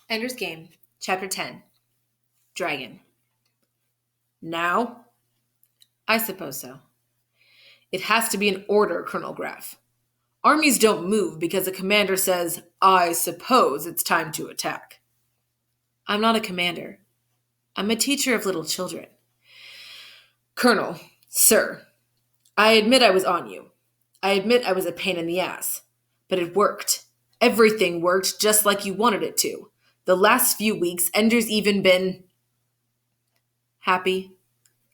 Ender's Game, Chapter 10, Dragon. Now? I suppose so. It has to be an order, Colonel Graff. Armies don't move because a commander says, I suppose it's time to attack. I'm not a commander. I'm a teacher of little children. Colonel, sir, I admit I was on you. I admit I was a pain in the ass. But it worked. Everything worked just like you wanted it to. The last few weeks, Ender's even been happy.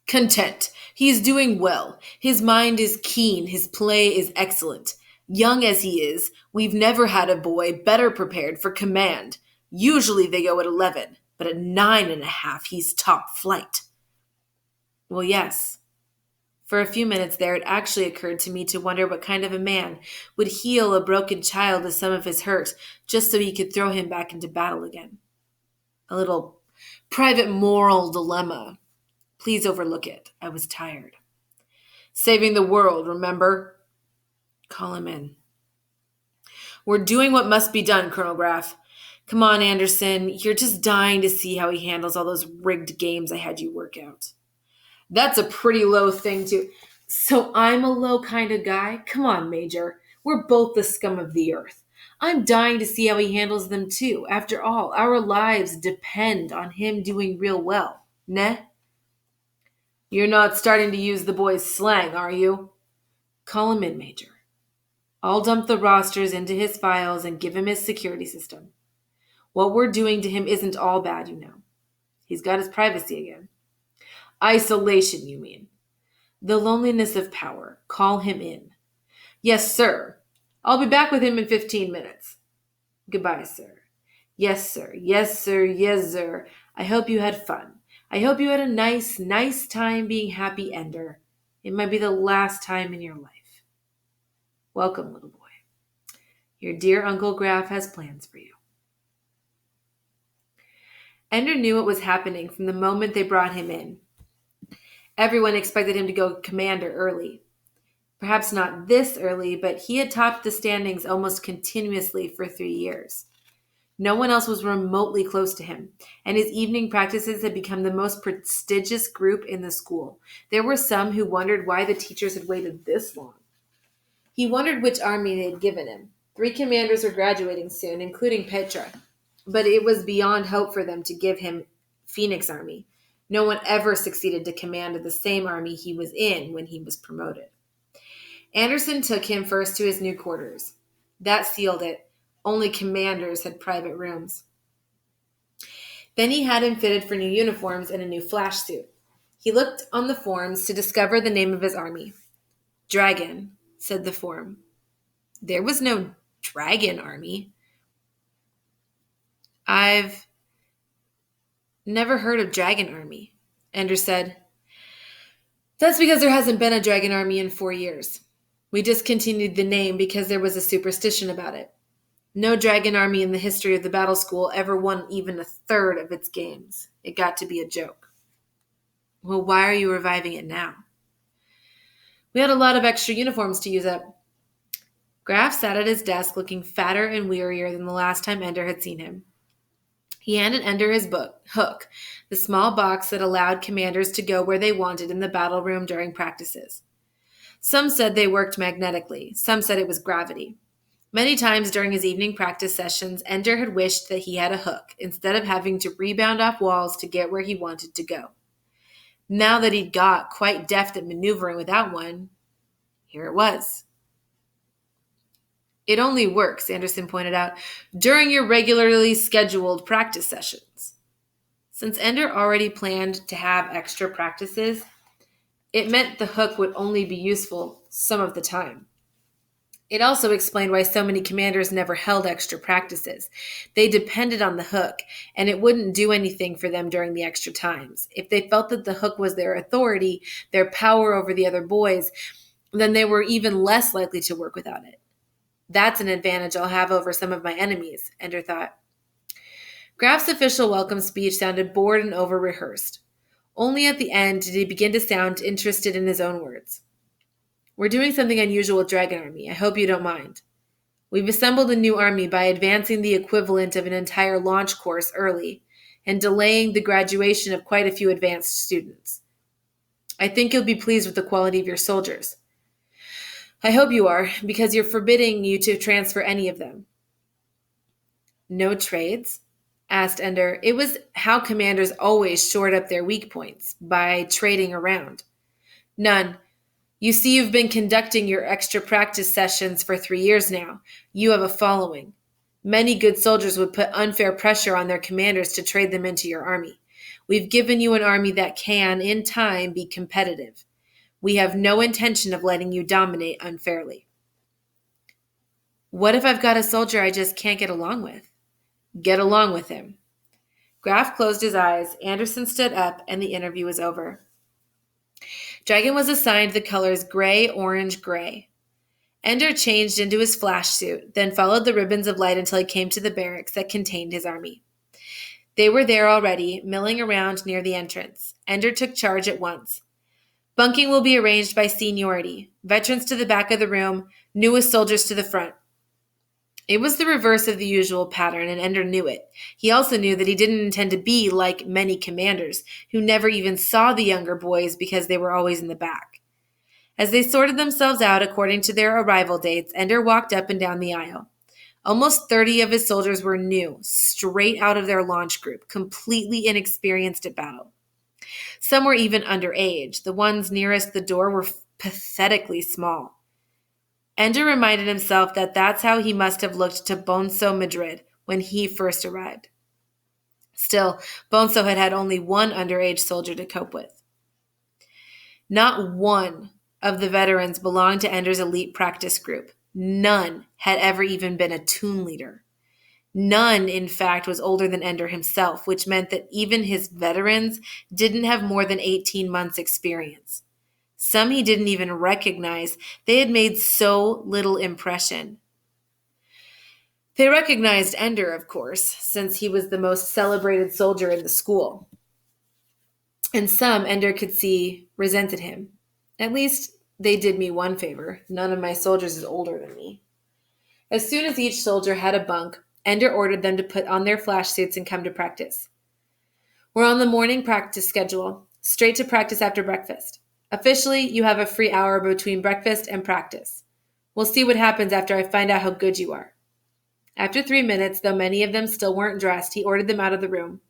Content. He is doing well. His mind is keen. His play is excellent. Young as he is, we've never had a boy better prepared for command. Usually they go at 11, but at 9.5, he's top flight. Well, yes. For a few minutes there, it actually occurred to me to wonder what kind of a man would heal a broken child of some of his hurt just so he could throw him back into battle again. A little private moral dilemma. Please overlook it. I was tired. Saving the world, remember? Call him in. We're doing what must be done, Colonel Graff. Come on, Anderson. You're just dying to see how he handles all those rigged games I had you work out. That's a pretty low thing to... So I'm a low kind of guy? Come on, Major. We're both the scum of the earth. I'm dying to see how he handles them too. After all, our lives depend on him doing real well. Né? You're not starting to use the boy's slang, are you? Call him in, Major. I'll dump the rosters into his files and give him his security system. What we're doing to him isn't all bad, you know. He's got his privacy again. Isolation, you mean? The loneliness of power. Call him in. Yes, sir. I'll be back with him in 15 minutes. Goodbye, sir. Yes, sir. Yes, sir. Yes, sir. I hope you had fun. I hope you had a nice time being happy, Ender. It might be the last time in your life. Welcome, little boy. Your dear Uncle Graff has plans for you. Ender knew what was happening from the moment they brought him in. Everyone expected him to go commander early. Perhaps not this early, but he had topped the standings almost continuously for 3 years. No one else was remotely close to him, and his evening practices had become the most prestigious group in the school. There were some who wondered why the teachers had waited this long. He wondered which army they had given him. 3 commanders were graduating soon, including Petra, but it was beyond hope for them to give him Phoenix Army. No one ever succeeded to command the same army he was in when he was promoted. Anderson took him first to his new quarters. That sealed it. Only commanders had private rooms. Then he had him fitted for new uniforms and a new flash suit. He looked on the forms to discover the name of his army. Dragon, said the form. There was no dragon army. I've never heard of Dragon Army, Ender said. That's because there hasn't been a Dragon Army in 4 years. We discontinued the name because there was a superstition about it. No Dragon Army in the history of the battle school ever won even a third of its games. It got to be a joke. Well, why are you reviving it now? We had a lot of extra uniforms to use up. Graff sat at his desk looking fatter and wearier than the last time Ender had seen him. He handed Ender his book, Hook, the small box that allowed commanders to go where they wanted in the battle room during practices. Some said they worked magnetically. Some said it was gravity. Many times during his evening practice sessions, Ender had wished that he had a hook instead of having to rebound off walls to get where he wanted to go. Now that he'd got quite deft at maneuvering without one, here it was. It only works, Anderson pointed out, during your regularly scheduled practice sessions. Since Ender already planned to have extra practices, it meant the hook would only be useful some of the time. It also explained why so many commanders never held extra practices. They depended on the hook, and it wouldn't do anything for them during the extra times. If they felt that the hook was their authority, their power over the other boys, then they were even less likely to work without it. That's an advantage I'll have over some of my enemies, Ender thought. Graff's official welcome speech sounded bored and over-rehearsed. Only at the end did he begin to sound interested in his own words. We're doing something unusual with Dragon Army. I hope you don't mind. We've assembled a new army by advancing the equivalent of an entire launch course early and delaying the graduation of quite a few advanced students. I think you'll be pleased with the quality of your soldiers. I hope you are, because you're forbidding you to transfer any of them. No trades? Asked Ender. It was how commanders always shored up their weak points, by trading around. None. You see, you've been conducting your extra practice sessions for 3 years now. You have a following. Many good soldiers would put unfair pressure on their commanders to trade them into your army. We've given you an army that can, in time, be competitive. We have no intention of letting you dominate unfairly. What if I've got a soldier I just can't get along with? Get along with him. Graf closed his eyes, Anderson stood up, and the interview was over. Dragon was assigned the colors gray, orange, gray. Ender changed into his flash suit, then followed the ribbons of light until he came to the barracks that contained his army. They were there already, milling around near the entrance. Ender took charge at once. Bunking will be arranged by seniority. Veterans to the back of the room, newest soldiers to the front. It was the reverse of the usual pattern, and Ender knew it. He also knew that he didn't intend to be like many commanders, who never even saw the younger boys because they were always in the back. As they sorted themselves out according to their arrival dates, Ender walked up and down the aisle. Almost 30 of his soldiers were new, straight out of their launch group, completely inexperienced at battle. Some were even underage. The ones nearest the door were pathetically small. Ender reminded himself that that's how he must have looked to Bonzo Madrid when he first arrived. Still, Bonzo had had only one underage soldier to cope with. Not one of the veterans belonged to Ender's elite practice group. None had ever even been a toon leader. None, in fact, was older than Ender himself, which meant that even his veterans didn't have more than 18 months' experience. Some he didn't even recognize. They had made so little impression. They recognized Ender, of course, since he was the most celebrated soldier in the school. And some, Ender could see, resented him. At least they did me one favor. None of my soldiers is older than me. As soon as each soldier had a bunk, Ender ordered them to put on their flash suits and come to practice. We're on the morning practice schedule, straight to practice after breakfast. Officially, you have a free hour between breakfast and practice. We'll see what happens after I find out how good you are. After 3 minutes, though many of them still weren't dressed, he ordered them out of the room.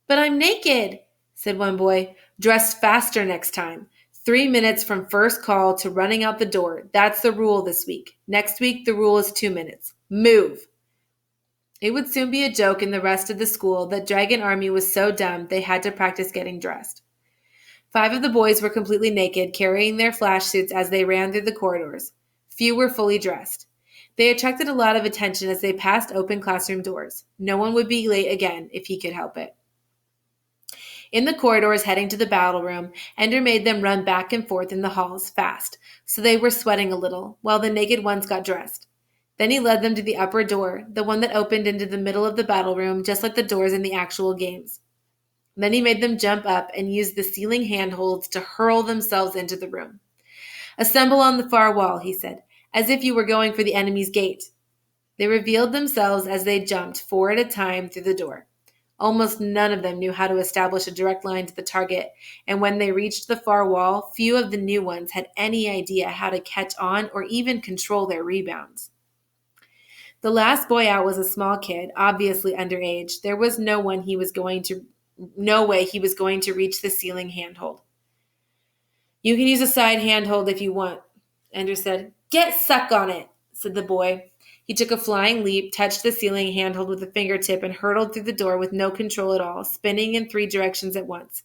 But I'm naked, said one boy. Dress faster next time. 3 minutes from first call to running out the door. That's the rule this week. Next week, the rule is 2 minutes. Move. It would soon be a joke in the rest of the school that Dragon Army was so dumb they had to practice getting dressed. 5 of the boys were completely naked, carrying their flash suits as they ran through the corridors. Few were fully dressed. They attracted a lot of attention as they passed open classroom doors. No one would be late again if he could help it. In the corridors heading to the battle room, Ender made them run back and forth in the halls fast, so they were sweating a little, while the naked ones got dressed. Then he led them to the upper door, the one that opened into the middle of the battle room, just like the doors in the actual games. Then he made them jump up and use the ceiling handholds to hurl themselves into the room. Assemble on the far wall, he said, as if you were going for the enemy's gate. They revealed themselves as they jumped, 4 at a time, through the door. Almost none of them knew how to establish a direct line to the target, and when they reached the far wall, few of the new ones had any idea how to catch on or even control their rebounds. The last boy out was a small kid, obviously underage. There was no way he was going to reach the ceiling handhold. You can use a side handhold if you want, Ender said. Get suck on it, said the boy. He took a flying leap, touched the ceiling handhold with a fingertip, and hurtled through the door with no control at all, spinning in 3 directions at once.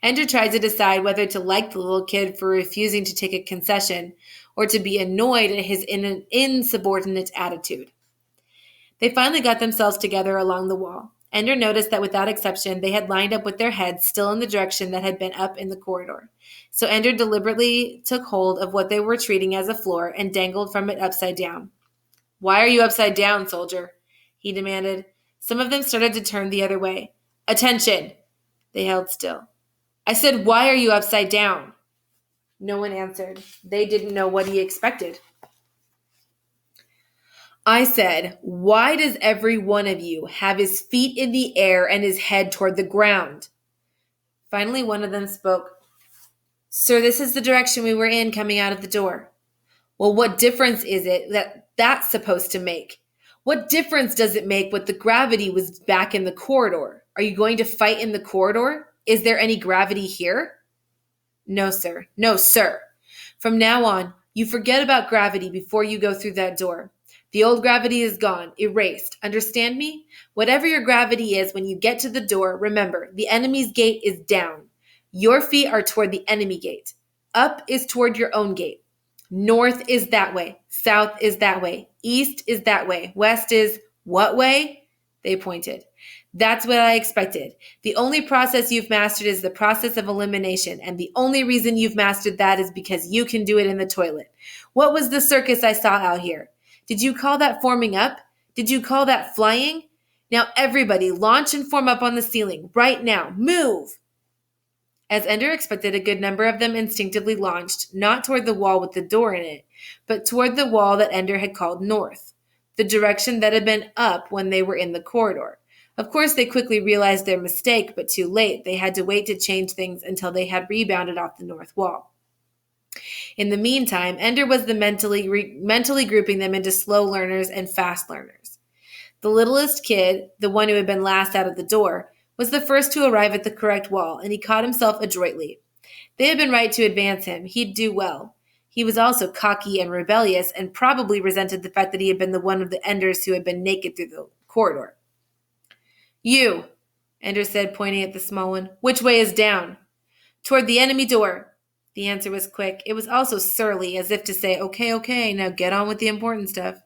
Ender tried to decide whether to like the little kid for refusing to take a concession or to be annoyed at his insubordinate attitude. They finally got themselves together along the wall. Ender noticed that without exception, they had lined up with their heads still in the direction that had been up in the corridor. So Ender deliberately took hold of what they were treating as a floor and dangled from it upside down. Why are you upside down, soldier? He demanded. Some of them started to turn the other way. Attention! They held still. I said, why are you upside down? No one answered. They didn't know what he expected. I said, why does every one of you have his feet in the air and his head toward the ground? Finally, one of them spoke. Sir, this is the direction we were in coming out of the door. Well, what difference is it that that's supposed to make? What difference does it make what the gravity was back in the corridor? Are you going to fight in the corridor? Is there any gravity here? No, sir. No, sir. From now on, you forget about gravity before you go through that door. The old gravity is gone, erased. Understand me? Whatever your gravity is, when you get to the door, remember, the enemy's gate is down. Your feet are toward the enemy gate. Up is toward your own gate. North is that way. South is that way. East is that way. West is what way? They pointed. That's what I expected. The only process you've mastered is the process of elimination, and the only reason you've mastered that is because you can do it in the toilet. What was the circus I saw out here? Did you call that forming up? Did you call that flying? Now everybody launch and form up on the ceiling. Right now. Move! As Ender expected, a good number of them instinctively launched, not toward the wall with the door in it, but toward the wall that Ender had called north, the direction that had been up when they were in the corridor. Of course, they quickly realized their mistake, but too late. They had to wait to change things until they had rebounded off the north wall. In the meantime, Ender was mentally grouping them into slow learners and fast learners. The littlest kid, the one who had been last out of the door, was the first to arrive at the correct wall, and he caught himself adroitly. They had been right to advance him. He'd do well. He was also cocky and rebellious, and probably resented the fact that he had been the one of the Enders who had been naked through the corridor. You, Ender said, pointing at the small one. Which way is down? Toward the enemy door. The answer was quick. It was also surly, as if to say, okay, now get on with the important stuff.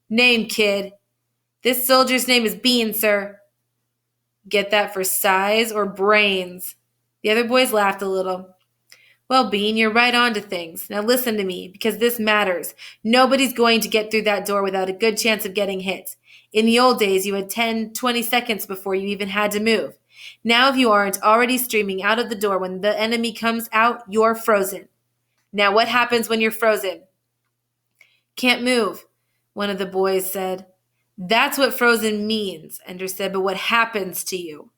Name, kid. This soldier's name is Bean, sir. Get that for size or brains? The other boys laughed a little. Well, Bean, you're right on to things. Now listen to me, because this matters. Nobody's going to get through that door without a good chance of getting hit. In the old days, you had 10, 20 seconds before you even had to move. Now, if you aren't already streaming out of the door when the enemy comes out, you're frozen. Now, what happens when you're frozen? Can't move, one of the boys said. That's what frozen means, Ender said, but what happens to you?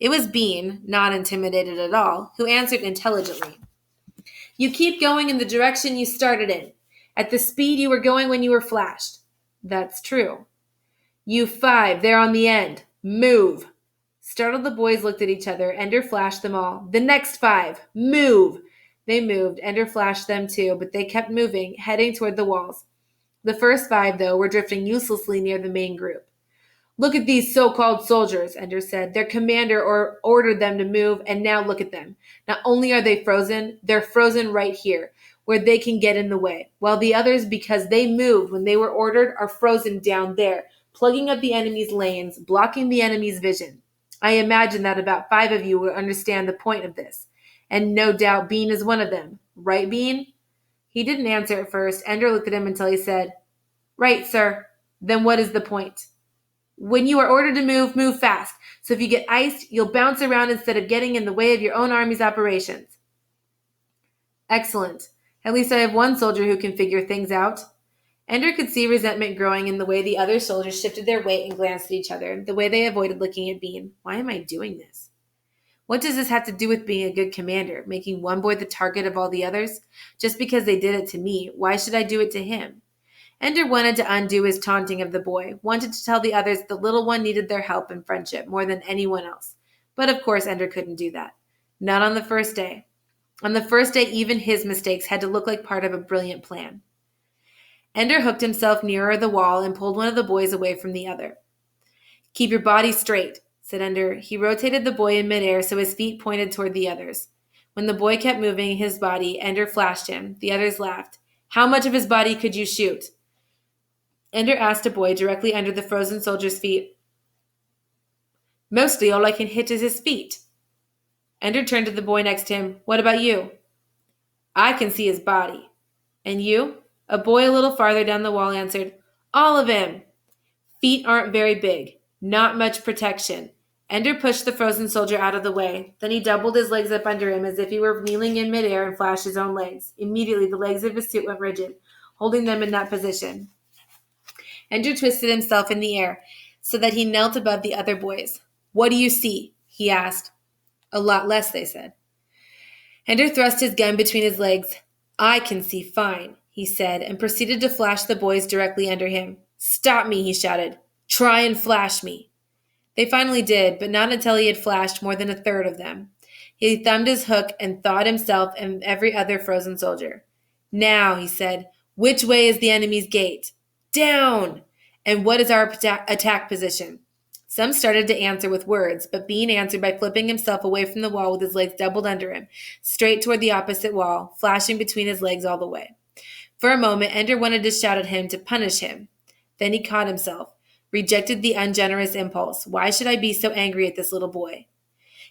It was Bean, not intimidated at all, who answered intelligently. You keep going in the direction you started in, at the speed you were going when you were flashed. That's true. You 5, there on the end. Move. Startled, the boys looked at each other. Ender flashed them all. The next 5. Move. They moved. Ender flashed them too, but they kept moving, heading toward the walls. The first 5, though, were drifting uselessly near the main group. Look at these so-called soldiers, Ender said. Their commander ordered them to move, and now look at them. Not only are they frozen, they're frozen right here, where they can get in the way, while the others, because they moved when they were ordered, are frozen down there, plugging up the enemy's lanes, blocking the enemy's vision. I imagine that about 5 of you will understand the point of this, and no doubt Bean is one of them. Right, Bean? He didn't answer at first. Ender looked at him until he said, Right, sir. Then what is the point? When you are ordered to move, move fast. So if you get iced, you'll bounce around instead of getting in the way of your own army's operations. Excellent. At least I have one soldier who can figure things out. Ender could see resentment growing in the way the other soldiers shifted their weight and glanced at each other, the way they avoided looking at Bean. Why am I doing this? What does this have to do with being a good commander, making one boy the target of all the others? Just because they did it to me, why should I do it to him? Ender wanted to undo his taunting of the boy, wanted to tell the others the little one needed their help and friendship more than anyone else. But of course Ender couldn't do that. Not on the first day. On the first day, even his mistakes had to look like part of a brilliant plan. Ender hooked himself nearer the wall and pulled one of the boys away from the other. Keep your body straight, said Ender. He rotated the boy in midair so his feet pointed toward the others. When the boy kept moving his body, Ender flashed him. The others laughed. How much of his body could you shoot? Ender asked a boy directly under the frozen soldier's feet. Mostly all I can hit is his feet. Ender turned to the boy next to him. What about you? I can see his body. And you? A boy a little farther down the wall answered, All of him. Feet aren't very big. Not much protection. Ender pushed the frozen soldier out of the way. Then he doubled his legs up under him as if he were kneeling in midair and flashed his own legs. Immediately, the legs of his suit went rigid, holding them in that position. Ender twisted himself in the air so that he knelt above the other boys. "What do you see?" he asked. "A lot less," they said. Ender thrust his gun between his legs. "I can see fine," he said, and proceeded to flash the boys directly under him. "Stop me," he shouted. "Try and flash me." They finally did, but not until he had flashed more than a third of them. He thumbed his hook and thawed himself and every other frozen soldier. "Now," he said, "which way is the enemy's gate?" "Down!" "And what is our attack position?" Some started to answer with words, but Bean answered by flipping himself away from the wall with his legs doubled under him, straight toward the opposite wall, flashing between his legs all the way. For a moment, Ender wanted to shout at him to punish him. Then he caught himself, rejected the ungenerous impulse. Why should I be so angry at this little boy?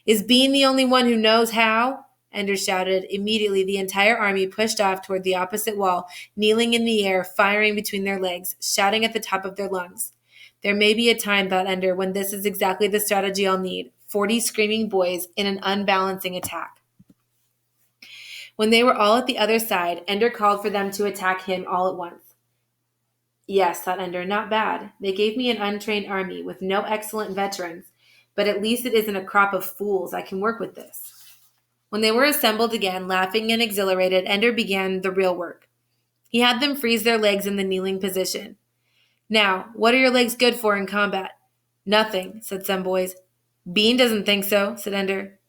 "Is Bean the only one who knows how?" Ender shouted. Immediately, the entire army pushed off toward the opposite wall, kneeling in the air, firing between their legs, shouting at the top of their lungs. "There may be a time," thought Ender, "when this is exactly the strategy I'll need. 40 screaming boys in an unbalancing attack." When they were all at the other side, Ender called for them to attack him all at once. Yes, thought Ender, not bad. They gave me an untrained army with no excellent veterans, but at least it isn't a crop of fools. I can work with this. When they were assembled again, laughing and exhilarated, Ender began the real work. He had them freeze their legs in the kneeling position. "Now, what are your legs good for in combat?" "Nothing," said some boys. "Bean doesn't think so," said Ender.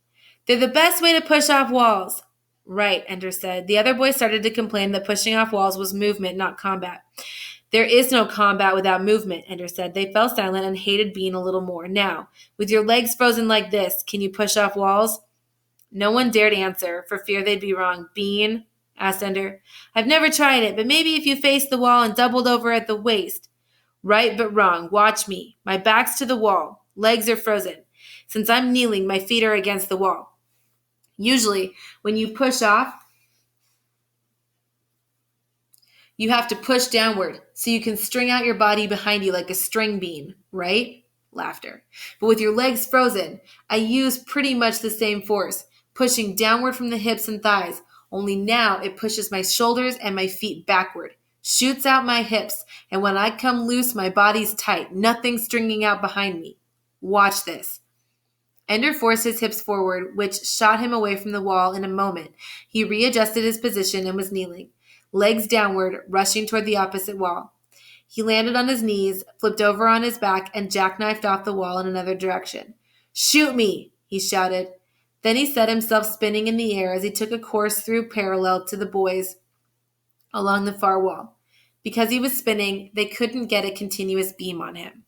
"They're the best way to push off walls." "Right," Ender said. The other boys started to complain that pushing off walls was movement, not combat. "There is no combat without movement," Ender said. They fell silent and hated Bean a little more. "Now, with your legs frozen like this, can you push off walls?" No one dared answer, for fear they'd be wrong. "Bean?" asked Ender. "I've never tried it, but maybe if you faced the wall and doubled over at the waist." "Right, but wrong. Watch me. My back's to the wall. Legs are frozen. Since I'm kneeling, my feet are against the wall. Usually, when you push off, you have to push downward so you can string out your body behind you like a string bean, right?" Laughter. "But with your legs frozen, I use pretty much the same force, pushing downward from the hips and thighs, only now it pushes my shoulders and my feet backward, shoots out my hips, and when I come loose, my body's tight, nothing stringing out behind me. Watch this." Ender forced his hips forward, which shot him away from the wall in a moment. He readjusted his position and was kneeling, legs downward, rushing toward the opposite wall. He landed on his knees, flipped over on his back, and jackknifed off the wall in another direction. "Shoot me!" he shouted. Then he set himself spinning in the air as he took a course through parallel to the boys along the far wall. Because he was spinning, they couldn't get a continuous beam on him.